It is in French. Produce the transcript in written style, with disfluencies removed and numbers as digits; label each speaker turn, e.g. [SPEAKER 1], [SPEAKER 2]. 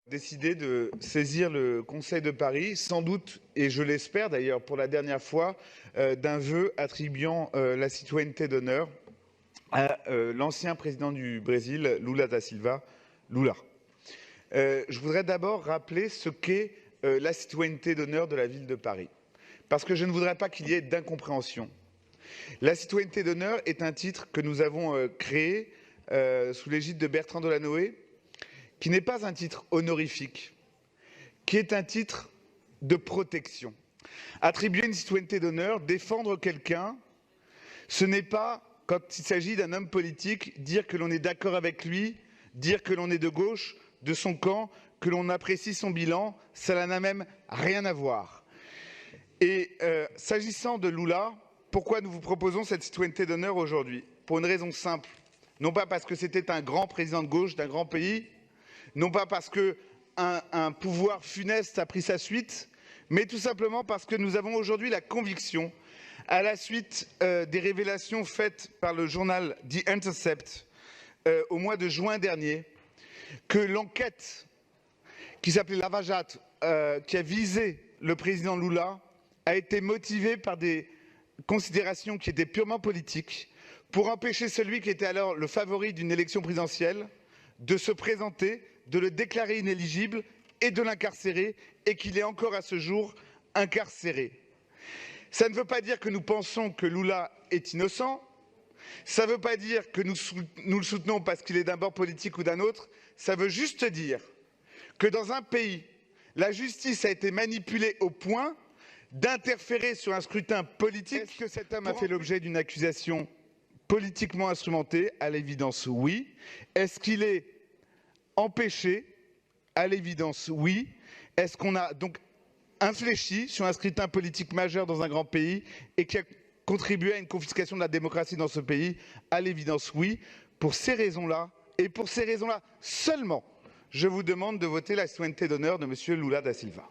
[SPEAKER 1] Décidé de saisir le Conseil de Paris, sans doute, et je l'espère d'ailleurs pour la dernière fois, d'un vœu attribuant la citoyenneté d'honneur à l'ancien président du Brésil, Lula da Silva, Lula. Je voudrais d'abord rappeler ce qu'est la citoyenneté d'honneur de la ville de Paris, parce que je ne voudrais pas qu'il y ait d'incompréhension. La citoyenneté d'honneur est un titre que nous avons créé sous l'égide de Bertrand Delanoë, qui n'est pas un titre honorifique, qui est un titre de protection. Attribuer une citoyenneté d'honneur, défendre quelqu'un, ce n'est pas, quand il s'agit d'un homme politique, dire que l'on est d'accord avec lui, dire que l'on est de gauche, de son camp, que l'on apprécie son bilan, cela n'a même rien à voir. Et s'agissant de Lula, pourquoi nous vous proposons cette citoyenneté d'honneur aujourd'hui? Pour une raison simple. Non pas parce que c'était un grand président de gauche d'un grand pays, non pas parce qu'un pouvoir funeste a pris sa suite, mais tout simplement parce que nous avons aujourd'hui la conviction, à la suite des révélations faites par le journal The Intercept au mois de juin dernier, que l'enquête qui s'appelait Lava Jato, qui a visé le président Lula, a été motivée par des considérations qui étaient purement politiques, pour empêcher celui qui était alors le favori d'une élection présidentielle de se présenter, de le déclarer inéligible et de l'incarcérer, et qu'il est encore à ce jour incarcéré. Ça ne veut pas dire que nous pensons que Lula est innocent, ça ne veut pas dire que nous le soutenons parce qu'il est d'un bord politique ou d'un autre, ça veut juste dire que dans un pays, la justice a été manipulée au point d'interférer sur un scrutin politique. Est-ce que cet homme a fait l'objet d'une accusation politiquement instrumentée? À l'évidence, oui. Est-ce qu'il est empêché? À l'évidence, oui. Est-ce qu'on a donc infléchi sur un scrutin politique majeur dans un grand pays et qui a contribué à une confiscation de la démocratie dans ce pays? À l'évidence, oui. Pour ces raisons-là, et pour ces raisons-là seulement, je vous demande de voter la citoyenneté d'honneur de M. Lula da Silva.